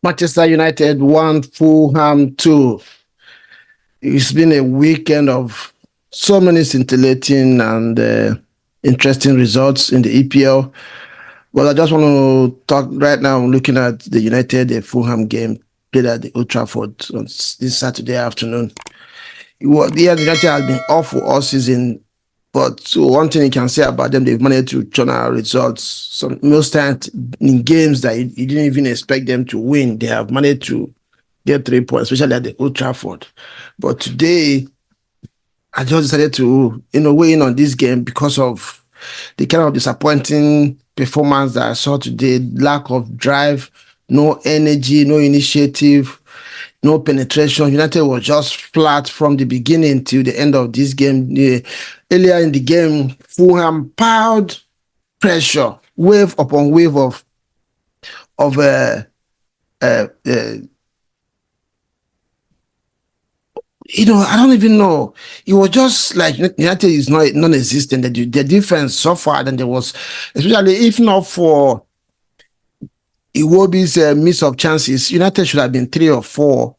Manchester United 1, Fulham 2. It's been a weekend of so many scintillating and interesting results in the EPL. Well, I just want to talk right now. I'm looking at the United Fulham game played at the Old Trafford on this Saturday afternoon. The United has been awful all season, but one thing you can say about them, they've managed to turn out results. Most times in games that you didn't even expect them to win, they have managed to get 3 points, especially at the Old Trafford. But today, I just decided to, weigh in on this game because of the kind of disappointing performance that I saw today. Lack of drive, no energy, no initiative, no penetration. United was just flat from the beginning till the end of this game. Earlier in the game, Fulham piled pressure, wave upon wave of I don't even know. It was just like United is not non-existent. The defense suffered, and there was, especially if not for Iwobi's miss of chances, United should have been 3 or 4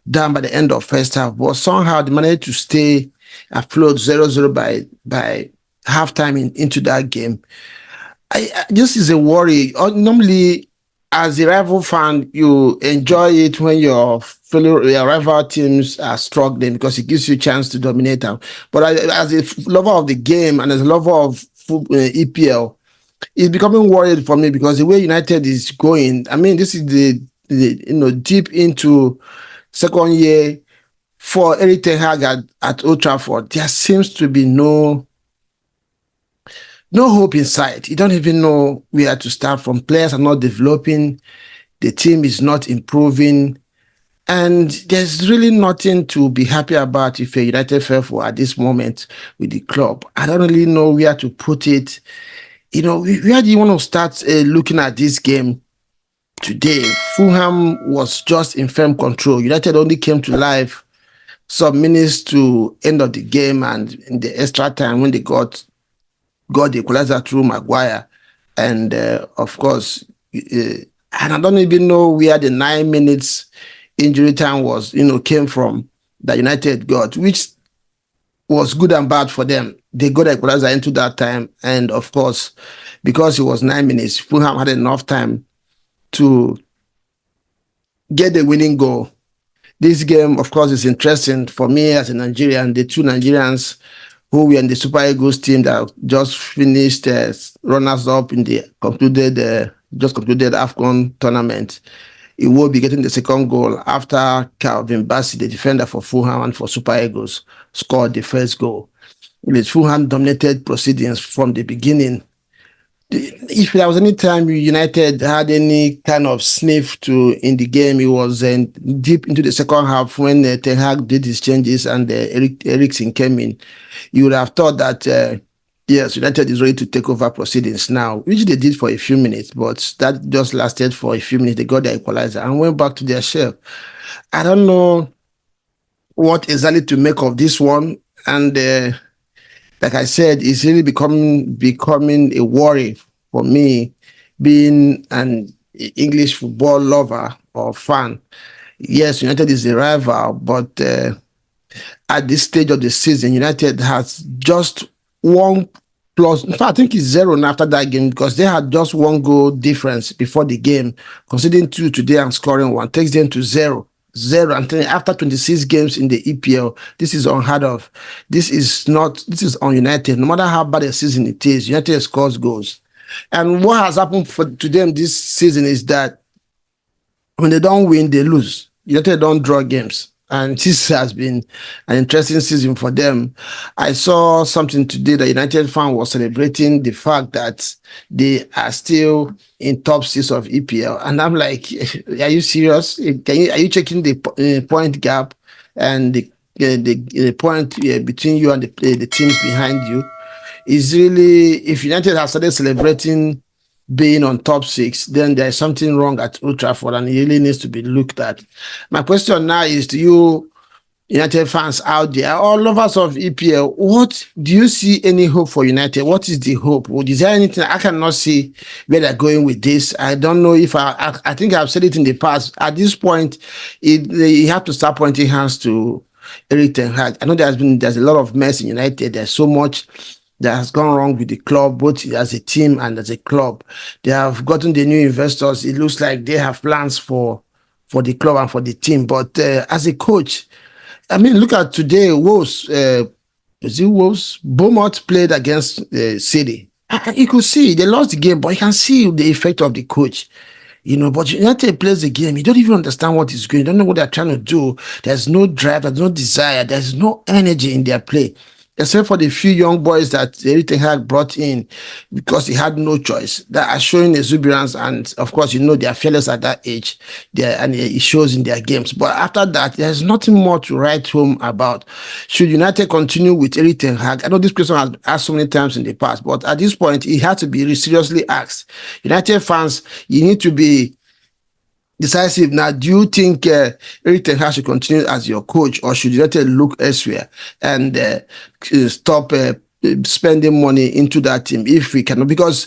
down by the end of first half. But somehow they managed to stay afloat 0-0 by halftime into that game. This is a worry. Normally, as a rival fan, you enjoy it when your rival teams are struggling because it gives you a chance to dominate them. But as a lover of the game and as a lover of EPL, it's becoming worried for me because the way United is going, I mean, this is the deep into second year for Eric Ten Hag at Old Trafford. There seems to be no hope in sight. You don't even know where to start from. Players are not developing. The team is not improving. And there's really nothing to be happy about if a United faithful at this moment with the club. I don't really know where to put it. Where do you want to start looking at this game today? Fulham was just in firm control. United only came to life some minutes to end of the game, and in the extra time when they got the equalizer through Maguire. And of course, and I don't even know where the 9 minutes injury time came from that United got, which was good and bad for them. They got the equalizer into that time. And of course, because it was 9 minutes, Fulham had enough time to get the winning goal. This game, of course, is interesting for me as a Nigerian. The two Nigerians who were in the Super Eagles team that just finished runners-up in the concluded AFCON tournament. It will be getting the second goal after Calvin Bassey, the defender for Fulham and for Super Eagles, scored the first goal. The Fulham dominated proceedings from the beginning. If there was any time United had any kind of sniff in the game, it was deep into the second half when Ten Hag did his changes and Eriksen came in. You would have thought that yes, United is ready to take over proceedings now, which they did for a few minutes, but that just lasted for a few minutes. They got their equalizer and went back to their shell. I don't know what exactly to make of this one, and like I said, it's really becoming a worry for me, being an English football lover or fan. Yes, United is a rival, but at this stage of the season, United has just 1+. In fact, I think it's 0 now after that game because they had just 1 goal difference before the game. Conceding 2 today and scoring 1 takes them to 0. And then after 26 games in the EPL, this is unheard of. This is on United. No matter how bad a season it is, United scores goals. And what has happened to them this season is that when they don't win, they lose. United don't draw games. And this has been an interesting season for them. I saw something today that United fan was celebrating the fact that they are still in top 6 of EPL. And I'm like, are you serious? Are you checking the point gap and the point between you and the teams behind you? Is really, if United has started celebrating being on top 6, then there's something wrong at Old Trafford and it really needs to be looked at. My question now is to you, United fans out there, all lovers of EPL, what do you see any hope for United? What is the hope? Is there anything I cannot see where they're going with this? I don't know if I think I've said it in the past. At this point, you have to start pointing hands to Eric Ten Hag. I know there's a lot of mess in United. There's so much that has gone wrong with the club, both as a team and as a club. They have gotten the new investors. It looks like they have plans for the club and for the team. But as a coach, I mean, look at today. Wolves, is it Wolves? Beaumont played against City. You could see they lost the game, but you can see the effect of the coach. But United plays the game. You don't even understand what is going. You don't know what they're trying to do. There's no drive. There's no desire. There's no energy in their play, except for the few young boys that Eric Ten Hag brought in because he had no choice, that are showing exuberance. And of course, they are fearless at that age, and it shows in their games. But after that, there's nothing more to write home about. Should United continue with Eric Ten Hag? I know this question has been asked so many times in the past, but at this point, it has to be seriously asked. United fans, you need to be decisive. Now, do you think Eric Ten Hag should continue as your coach, or should United look elsewhere and stop spending money into that team if we cannot? Because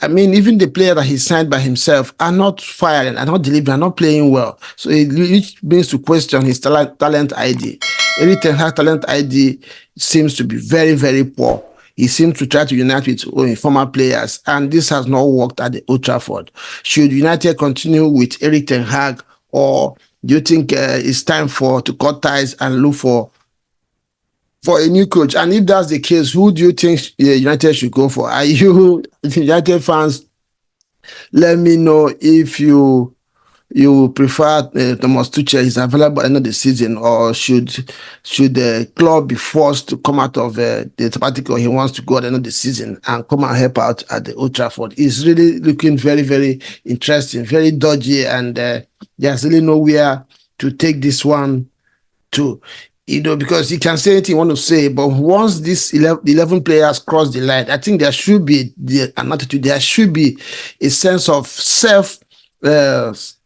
I mean, even the player that he signed by himself are not firing, are not delivering, are not playing well. So it brings to question his talent ID. Eric Ten Hag talent ID seems to be very, very poor. He seems to try to unite with former players, and this has not worked at the Old Trafford. Should United continue with Eric Ten Hag, or do you think it's time to cut ties and look for a new coach? And if that's the case, who do you think United should go for? Are you United fans? Let me know if you prefer Thomas Tuchel is available at the end of the season, or should the club be forced to come out of the sabbatical he wants to go at the end of the season and come and help out at the Old Trafford? It's really looking very, very interesting, very dodgy, and there's really nowhere to take this one to. Because you can say anything you want to say, but once these 11 players cross the line, I think there should be an attitude. There should be a sense of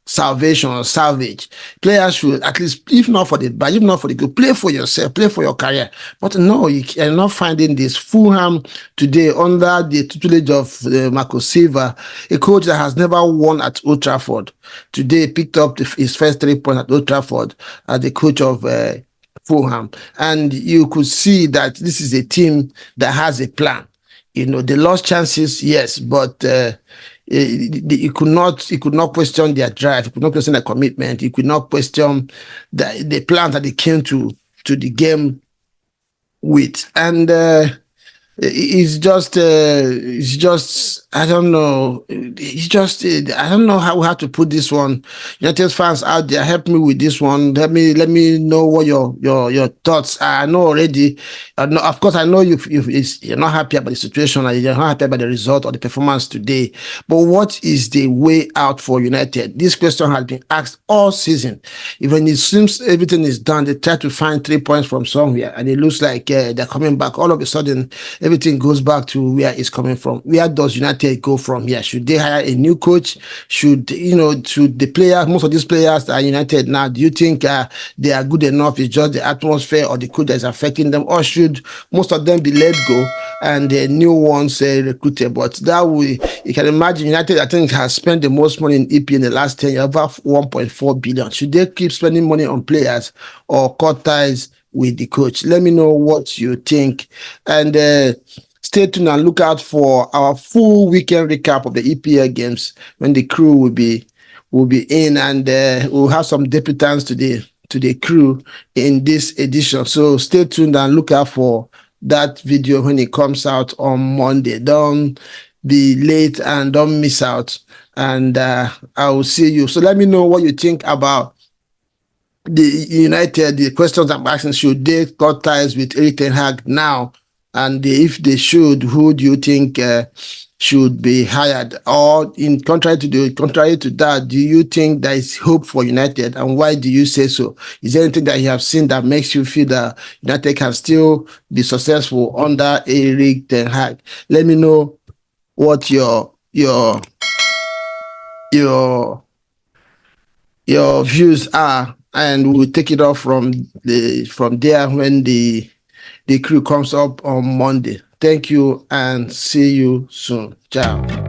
salvation or salvage. Players should, at least, if not for the bad, if not for the good, play for yourself, play for your career. But no, you are not finding this. Fulham today, under the tutelage of Marco Silva, a coach that has never won at Old Trafford, today picked up his first 3 points at Old Trafford as the coach of Fulham. And you could see that this is a team that has a plan. They lost chances, yes, but you could not question their drive. You could not question their commitment. You could not question the plan that they came to the game with. And it's just I don't know. I don't know how we have to put this one. United fans out there, help me with this one. Let me know what your thoughts are. I know already. Of course, I know you're not happy about the situation, and you're not happy about the result or the performance today. But what is the way out for United? This question has been asked all season. Even it seems everything is done, they try to find 3 points from somewhere, and it looks like they're coming back. All of a sudden, everything goes back to where it's coming from. Where does United go from here? Should they hire a new coach? Should the players, most of these players that are United now, do you think they are good enough? It's just the atmosphere or the coach that is affecting them, or should most of them be let go and the new ones recruited? But that way, you can imagine United, I think, has spent the most money in EP in the last 10 years, over 1.4 billion. Should they keep spending money on players or cut ties with the coach? Let me know what you think, and stay tuned and look out for our full weekend recap of the EPL games when the crew will be in, and we'll have some debutants to the crew in this edition. So stay tuned and look out for that video when it comes out on Monday. Don't be late and don't miss out, and I will see you. So let me know what you think about the United. The questions I'm asking: should they cut ties with Eric Ten Hag now? And if they should, who do you think should be hired? Or contrary to that, do you think there is hope for United? And why do you say so? Is there anything that you have seen that makes you feel that United can still be successful under Eric Ten Hag? Let me know what your views are and we'll take it off from there when the crew comes up on Monday. Thank you and see you soon. Ciao.